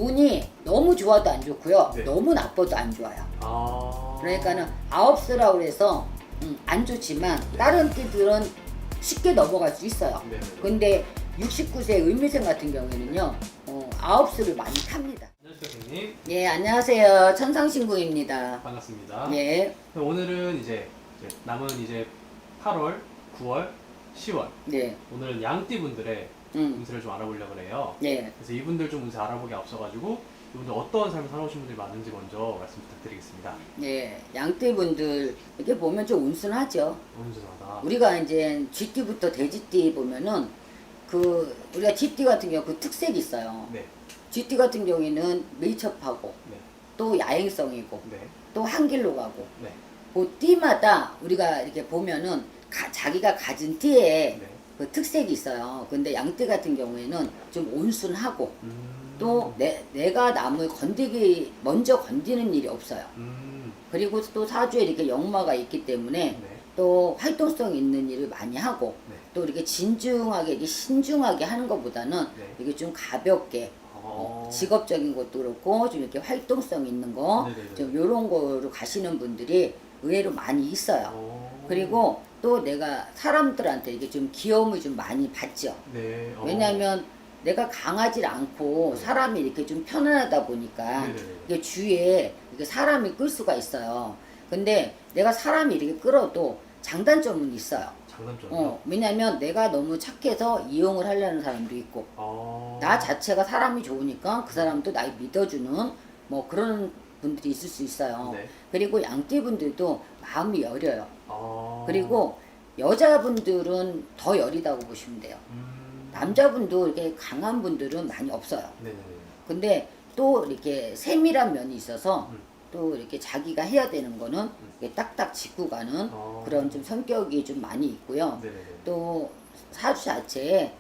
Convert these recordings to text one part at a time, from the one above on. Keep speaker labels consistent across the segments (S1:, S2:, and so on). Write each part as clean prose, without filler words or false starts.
S1: 운이 너무 좋아도 안 좋고요.
S2: 네.
S1: 너무 나빠도 안 좋아요.
S2: 아.
S1: 그러니까는 9수라고 해서 안 좋지만 다른 띠들은 쉽게 넘어갈 수 있어요.
S2: 네네.
S1: 근데 69세 의미생 같은 경우에는요. 9수를 많이 탑니다.
S2: 안녕하세요, 선생님.
S1: 예, 안녕하세요. 천상신구입니다.
S2: 반갑습니다.
S1: 예,
S2: 오늘은 이제 남은 이제 8월, 9월, 10월.
S1: 네,
S2: 오늘은 양띠 분들의
S1: 음,
S2: 운세를 좀 알아보려고 해요.
S1: 예,
S2: 그래서 이분들 좀 운세 알아보기 앞서가지고 이분들 어떤 삶을 살아오신 분들이 많은지 먼저 말씀 부탁드리겠습니다.
S1: 예. 양띠분들 이렇게 보면 좀 온순하죠.
S2: 운세마다.
S1: 우리가 이제 쥐띠부터 돼지띠 보면은 우리가 쥐띠 같은 경우 그 특색이 있어요.
S2: 네.
S1: 쥐띠 같은 경우에는 밀접하고
S2: 네.
S1: 또 야행성이고
S2: 네.
S1: 또 한 길로 가고
S2: 네.
S1: 그 띠마다 우리가 이렇게 보면은 자기가 가진 띠에
S2: 네.
S1: 그 특색이 있어요. 근데 양띠 같은 경우에는 좀 온순하고 또 내가 남을 먼저 건드는 일이 없어요. 그리고 또 사주에 이렇게 역마가 있기 때문에
S2: 네.
S1: 또 활동성 있는 일을 많이 하고
S2: 네.
S1: 또 이렇게 진중하게 이렇게 신중하게 하는 것보다는
S2: 네.
S1: 이게 좀 가볍게 직업적인 것도 그렇고 좀 이렇게 활동성 있는 거
S2: 네네네.
S1: 좀 요런 거로 가시는 분들이 의외로 많이 있어요. 그리고 또 내가 사람들한테 이게 좀 귀여움을 좀 많이 받죠.
S2: 네.
S1: 왜냐하면 내가 강하지 않고
S2: 네.
S1: 사람이 이렇게 좀 편안하다 보니까
S2: 네네네.
S1: 이게 주위에 이게 사람이 끌 수가 있어요. 근데 내가 사람이 이렇게 끌어도 장단점은 있어요.
S2: 장단점이요?
S1: 왜냐면 내가 너무 착해서 이용을 하려는 사람도 있고 나 자체가 사람이 좋으니까 그 사람도 날 믿어주는 뭐 그런 분들이 있을 수 있어요.
S2: 네.
S1: 그리고 양띠분들도 마음이 여려요.
S2: 아.
S1: 그리고 여자분들은 더 여리다고 보시면 돼요. 남자분도 이렇게 강한 분들은 많이 없어요.
S2: 네네네.
S1: 근데 또 이렇게 세밀한 면이 있어서
S2: 음.
S1: 또 이렇게 자기가 해야 되는 거는 이렇게 딱딱 짚고 가는 그런 좀 성격이 좀 많이 있고요.
S2: 네네네.
S1: 또 사주 자체에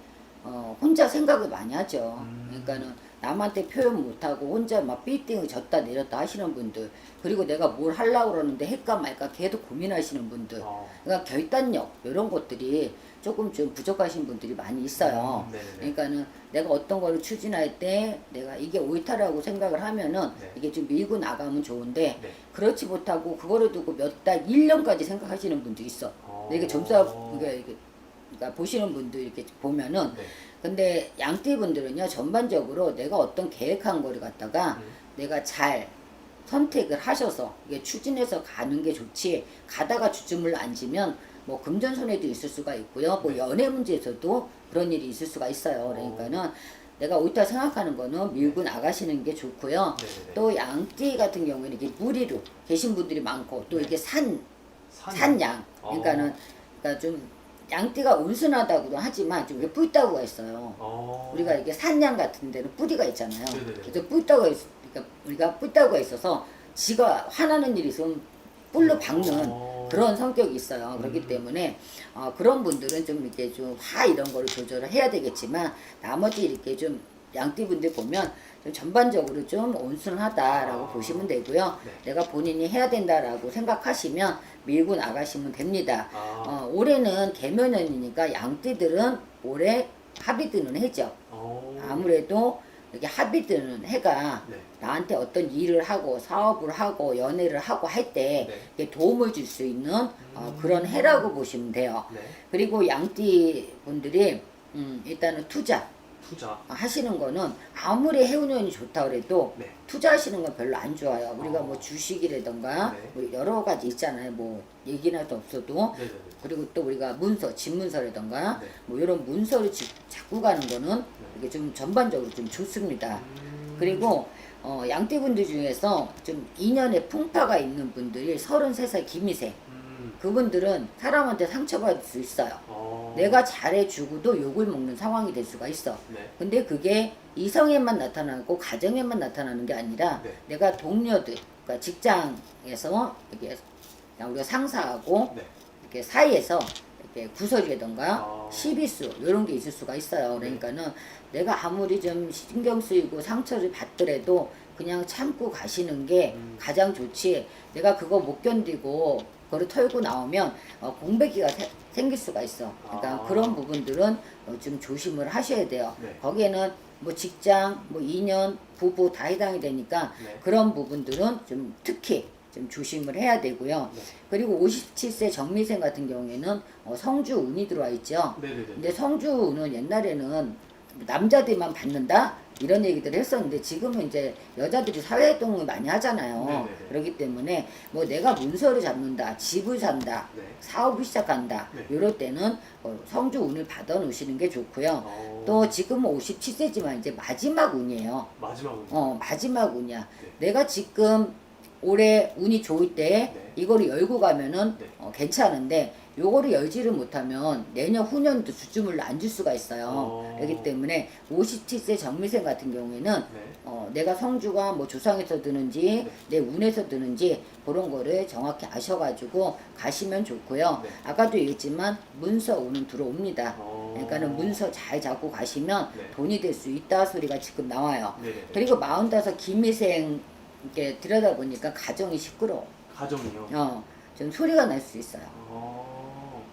S1: 혼자 생각을 많이 하죠.
S2: 음.
S1: 그러니까는 남한테 표현 못하고 혼자 막 빌딩을 졌다 내렸다 하시는 분들, 그리고 내가 뭘 하려고 그러는데 할까 말까 계속 고민하시는 분들, 그러니까 결단력 이런 것들이 조금 좀 부족하신 분들이 많이 있어요.
S2: 네네네.
S1: 그러니까는 내가 어떤 거를 추진할 때 내가 이게 옳다라고 생각을 하면은
S2: 네.
S1: 이게 좀 밀고 나가면 좋은데
S2: 네.
S1: 그렇지 못하고 그거를 두고 몇 달, 1년까지 생각하시는 분도 있어. 근데 이게 그러니까 보시는 분들 이렇게 보면은
S2: 네.
S1: 근데 양띠 분들은요 전반적으로 내가 어떤 계획한 거를 갖다가 내가 잘 선택을 하셔서 이게 추진해서 가는 게 좋지, 가다가 주춤을 앉으면 뭐 금전손해도 있을 수가 있고요. 뭐
S2: 네.
S1: 연애 문제에서도 그런 일이 있을 수가 있어요. 그러니까는 내가 옳다 생각하는 거는 밀고 나가시는 게 좋고요.
S2: 네네네.
S1: 또 양띠 같은 경우에는 이렇게 무리로 계신 분들이 많고 또
S2: 네.
S1: 이게 산양. 그러니까 좀 양띠가 온순하다고도 하지만 좀 이렇게 뿔따구가 있어요. 우리가 이렇게 산양 같은 데는 뿌리가 있잖아요.
S2: 네네네.
S1: 그래서 그러니까 우리가 뿔따구가 있어서 지가 화나는 일이 있으면 뿔로 박는 그런 성격이 있어요. 그렇기 때문에 그런 분들은 좀 이렇게 좀 화 이런 거를 조절을 해야 되겠지만 나머지 이렇게 좀 양띠분들 보면 좀 전반적으로 좀 온순하다라고 보시면 되고요.
S2: 네.
S1: 내가 본인이 해야 된다라고 생각하시면 밀고 나가시면 됩니다. 올해는 개면연이니까 양띠들은 올해 합이 드는 해죠. 아무래도 이렇게 합이 드는 해가
S2: 네.
S1: 나한테 어떤 일을 하고 사업을 하고 연애를 하고 할 때
S2: 네.
S1: 도움을 줄 수 있는 그런 해라고 보시면 돼요.
S2: 네.
S1: 그리고 양띠 분들이 일단은 투자 하시는 거는 아무리 해운년이 좋다 그래도
S2: 네.
S1: 투자하시는 건 별로 안 좋아요. 우리가 뭐 주식이라던가
S2: 네.
S1: 뭐 여러 가지 있잖아요. 뭐 얘기는 할 수 없어도
S2: 네네네.
S1: 그리고 또 우리가 집문서라던가
S2: 네.
S1: 뭐 이런 문서를 잡고 가는 거는 이게 좀 전반적으로 좀 좋습니다. 그리고 양띠분들 중에서 좀 인연에 풍파가 있는 분들이 33살 김희생 그분들은 사람한테 상처받을 수 있어요. 내가 잘해주고도 욕을 먹는 상황이 될 수가 있어.
S2: 네.
S1: 근데 그게 이성에만 나타나고 가정에만 나타나는 게 아니라
S2: 네.
S1: 내가 동료들, 그러니까 직장에서 이렇게 우리가 상사하고
S2: 네.
S1: 이렇게 사이에서 이렇게 구설이라던가
S2: 아.
S1: 시비수 이런 게 있을 수가 있어요. 그러니까는 내가 아무리 좀 신경 쓰이고 상처를 받더라도 그냥 참고 가시는 게 가장 좋지. 내가 그거 못 견디고 그거를 털고 나오면 공백기가 생길 수가 있어. 그러니까 그런 부분들은 좀 조심을 하셔야 돼요.
S2: 네.
S1: 거기에는 뭐 직장, 뭐 인연, 부부 다 해당이 되니까
S2: 네.
S1: 그런 부분들은 좀 특히 좀 조심을 해야 되고요.
S2: 네.
S1: 그리고 57세 정미생 같은 경우에는 성주 운이 들어와 있죠.
S2: 네네네.
S1: 근데 성주 운은 옛날에는 남자들만 받는다 이런 얘기들을 했었는데 지금은 이제 여자들이 사회활동을 많이 하잖아요.
S2: 네네네.
S1: 그렇기 때문에 뭐 내가 문서를 잡는다, 집을 산다,
S2: 네.
S1: 사업을 시작한다
S2: 네.
S1: 이럴 때는 성주 운을 받아 놓으시는 게 좋고요. 또 지금은 57세지만 이제 마지막 운이에요.
S2: 마지막은
S1: 마지막 운이야.
S2: 네.
S1: 내가 지금 올해 운이 좋을 때
S2: 네.
S1: 이거를 열고 가면은
S2: 네.
S1: 괜찮은데 요거를 열지를 못하면 내년 후년도 주주물로 안 줄 수가 있어요. 그렇기 때문에 57세 정미생 같은 경우에는
S2: 네.
S1: 내가 성주가 뭐 조상에서 드는지
S2: 네.
S1: 내 운에서 드는지 그런 거를 정확히 아셔가지고 가시면 좋고요.
S2: 네.
S1: 아까도 얘기했지만 문서 운은 들어옵니다. 그러니까는 문서 잘 잡고 가시면
S2: 네.
S1: 돈이 될 수 있다 소리가 지금 나와요.
S2: 네네네.
S1: 그리고 45 김미생 이렇게 들여다보니까 가정이 시끄러워.
S2: 가정이요.
S1: 좀 소리가 날 수 있어요.
S2: 어.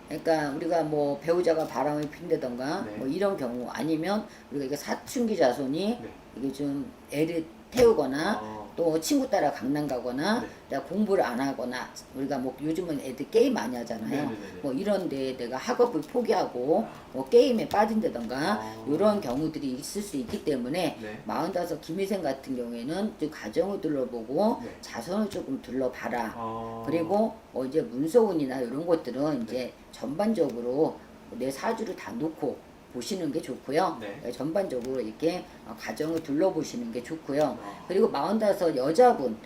S1: 그러니까 우리가 뭐 배우자가 바람을 핀다던가
S2: 네.
S1: 뭐 이런 경우 아니면 우리가 이게 사춘기 자손이
S2: 네.
S1: 이게 좀 애를 태우거나
S2: 어.
S1: 또 친구 따라 강남 가거나
S2: 네.
S1: 내가 공부를 안 하거나 우리가 뭐 요즘은 애들 게임 많이 하잖아요.
S2: 네네네네.
S1: 뭐 이런데 내가 학업을 포기하고 뭐 게임에 빠진다던가
S2: 아.
S1: 이런 경우들이 있을 수 있기 때문에
S2: 네.
S1: 45 김희생 같은 경우에는 좀 가정을 둘러보고
S2: 네.
S1: 자손을 조금 둘러봐라.
S2: 어.
S1: 그리고 이제 문서운이나 이런 것들은 이제 전반적으로 내 사주를 다 놓고 보시는 게 좋고요.
S2: 네.
S1: 전반적으로 이렇게 가정을 둘러보시는 게 좋고요.
S2: 어.
S1: 그리고 45 여자분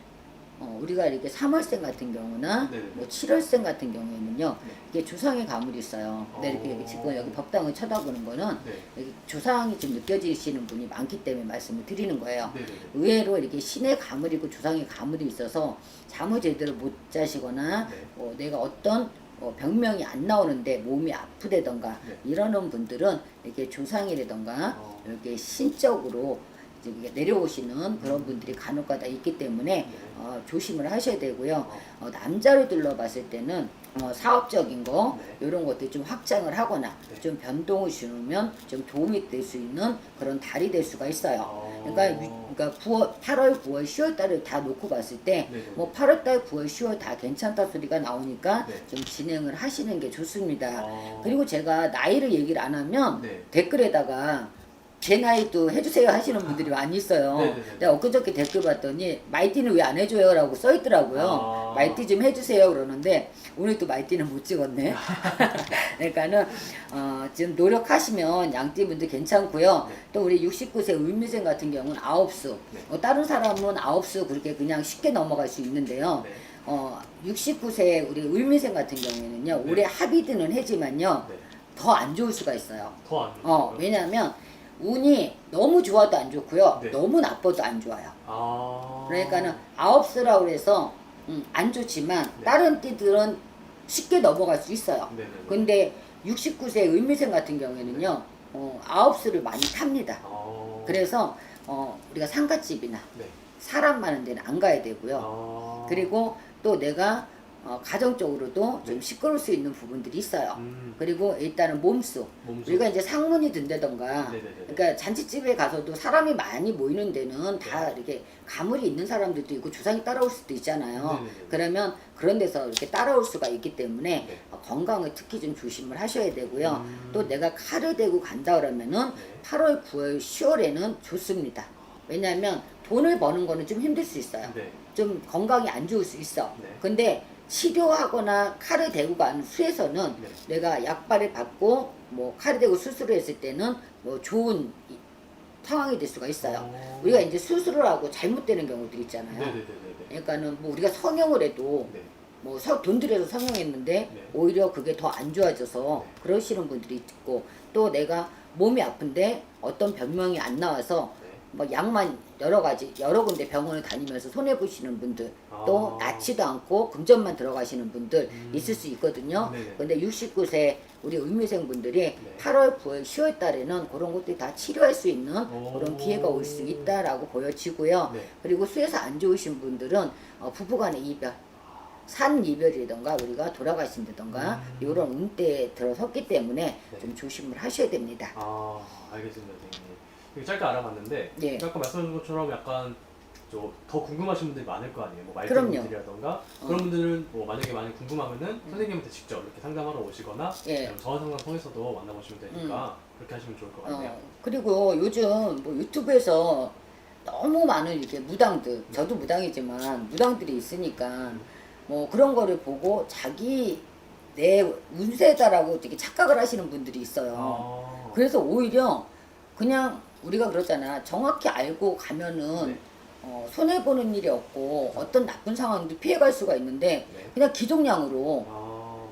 S1: 우리가 이렇게 3월생 같은 경우나
S2: 네네네.
S1: 뭐 7월생 같은 경우에는요.
S2: 네.
S1: 이게 조상의 가물이 있어요. 근데 이렇게 지금 여기 법당을 쳐다보는 거는
S2: 네.
S1: 여기 조상이 좀 느껴지시는 분이 많기 때문에 말씀을 드리는 거예요.
S2: 네네네.
S1: 의외로 이렇게 신의 가물이고 조상의 가물이 있어서 잠을 제대로 못 자시거나
S2: 네.
S1: 내가 어떤 병명이 안 나오는데 몸이 아프다던가
S2: 네.
S1: 이러는 분들은 이렇게 조상이라던가
S2: 어.
S1: 이렇게 신적으로 이제 이게 내려오시는 그런 분들이 간혹가다 있기 때문에
S2: 네.
S1: 조심을 하셔야 되고요. 남자를 둘러봤을 때는 사업적인 거
S2: 네.
S1: 이런 것들 좀 확장을 하거나
S2: 네.
S1: 좀 변동을 주면 좀 도움이 될 수 있는 그런 달이 될 수가 있어요. 그러니까 8월, 9월, 10월 달을 다 놓고 봤을 때
S2: 네네.
S1: 뭐 8월 달, 9월, 10월 다 괜찮다 소리가 나오니까
S2: 네.
S1: 좀 진행을 하시는 게 좋습니다.
S2: 어.
S1: 그리고 제가 나이를 얘기를 안 하면
S2: 네.
S1: 댓글에다가 제 나이도 해주세요 하시는 분들이 많이 있어요.
S2: 네네네.
S1: 내가 엊그저께 댓글 봤더니 말띠는 왜 안 해줘요? 라고 써있더라고요.
S2: 아.
S1: 말띠 좀 해주세요 그러는데 오늘 또 말띠는 못 찍었네. 그러니까는 지금 노력하시면 양띠분들 괜찮고요.
S2: 네.
S1: 또 우리 69세 을미생 같은 경우는 9수.
S2: 네.
S1: 다른 사람은 9수 그렇게 그냥 쉽게 넘어갈 수 있는데요.
S2: 네.
S1: 69세 우리 을미생 같은 경우에는요.
S2: 네.
S1: 올해 합이 드는 해지만요.
S2: 네.
S1: 더 안 좋을 수가 있어요.
S2: 더 안 좋아요.
S1: 왜냐하면 운이 너무 좋아도 안 좋고요.
S2: 네.
S1: 너무 나빠도 안 좋아요.
S2: 아.
S1: 그러니까는 9수라고 해서 안 좋지만
S2: 네.
S1: 다른 띠들은 쉽게 넘어갈 수 있어요.
S2: 네네네.
S1: 근데 69세 을미생 같은 경우에는요. 9수를 많이 탑니다. 그래서 우리가 상갓집이나
S2: 네.
S1: 사람 많은 데는 안 가야 되고요.
S2: 아.
S1: 그리고 또 내가 가정적으로도
S2: 네.
S1: 좀 시끄러울 수 있는 부분들이 있어요.
S2: 음.
S1: 그리고 일단은 몸수.
S2: 몸소.
S1: 우리가 이제 상문이 든다던가
S2: 네네네.
S1: 그러니까 잔치집에 가서도 사람이 많이 모이는 데는 다 이렇게 가물이 있는 사람들도 있고 조상이 따라올 수도 있잖아요.
S2: 네네네.
S1: 그러면 그런 데서 이렇게 따라올 수가 있기 때문에
S2: 네.
S1: 건강을 특히 좀 조심을 하셔야 되고요.
S2: 음.
S1: 또 내가 칼을 대고 간다 그러면은
S2: 네.
S1: 8월, 9월, 10월에는 좋습니다. 왜냐하면 돈을 버는 거는 좀 힘들 수 있어요.
S2: 네.
S1: 좀 건강이 안 좋을 수 있어.
S2: 네.
S1: 근데 치료하거나 칼을 대고 가는 수에서는
S2: 네.
S1: 내가 약발을 받고 뭐 칼을 대고 수술을 했을 때는 뭐 좋은 상황이 될 수가 있어요. 우리가 이제 수술을 하고 잘못되는 경우들 있잖아요.
S2: 네네네네.
S1: 그러니까는 뭐 우리가 성형을 해도
S2: 네.
S1: 뭐 돈 들여서 성형했는데
S2: 네.
S1: 오히려 그게 더 안 좋아져서
S2: 네.
S1: 그러시는 분들이 있고 또 내가 몸이 아픈데 어떤 변명이 안 나와서
S2: 네.
S1: 뭐 약만 여러 가지 여러 군데 병원을 다니면서 손해 보시는 분들 또 낫지도 않고 금전만 들어가시는 분들 있을 수 있거든요.
S2: 네네.
S1: 근데 69세 우리 을미생 분들이
S2: 네.
S1: 8월, 9월, 10월 달에는 그런 것들이 다 치료할 수 있는
S2: 오.
S1: 그런 기회가 올 수 있다라고 보여지고요.
S2: 네.
S1: 그리고 수에서 안 좋으신 분들은 부부간의 이별, 산 이별이라던가 우리가 돌아가신다던가 이런 운대에 들어섰기 때문에
S2: 네.
S1: 좀 조심을 하셔야 됩니다.
S2: 아, 알겠습니다, 선생님. 되게 짧게 알아봤는데
S1: 예.
S2: 아까 말씀하신 것처럼 약간 더 궁금하신 분들이 많을 거 아니에요. 뭐
S1: 그럼요.
S2: 말띠분들이라던가 그런 분들은 뭐 만약에 많이 궁금하면은 선생님한테 직접 이렇게 상담하러 오시거나
S1: 예.
S2: 아니면 전화 상담 통해서도 만나보시면 되니까 그렇게 하시면 좋을 것 같네요.
S1: 그리고 요즘 뭐 유튜브에서 너무 많은 이게 무당들, 저도 무당이지만 무당들이 있으니까 뭐 그런 거를 보고 자기 내 운세다라고 되게 착각을 하시는 분들이 있어요.
S2: 아.
S1: 그래서 오히려 그냥 우리가 그러잖아. 정확히 알고 가면은
S2: 네.
S1: 손해보는 일이 없고 어떤 나쁜 상황도 피해갈 수가 있는데
S2: 네.
S1: 그냥 기종량으로
S2: 아.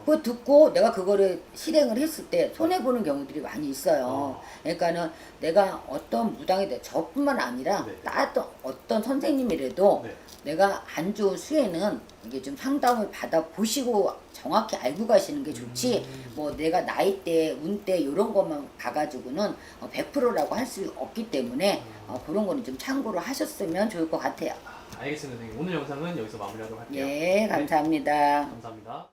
S1: 그거 듣고 내가 그거를 실행을 했을 때 손해보는 경우들이 많이 있어요. 그러니까는 내가 어떤 무당이 저뿐만 아니라
S2: 네.
S1: 어떤 선생님이라도
S2: 네.
S1: 내가 안 좋은 수에는 이게 좀 상담을 받아 보시고 정확히 알고 가시는 게 좋지. 뭐 내가 나이대, 운대 이런 것만 봐가지고는 100%라고 할 수 없기 때문에 그런 거는 좀 참고를 하셨으면 좋을 것 같아요.
S2: 알겠습니다, 선생님. 오늘 영상은 여기서 마무리하도록 할게요.
S1: 예, 감사합니다.
S2: 감사합니다.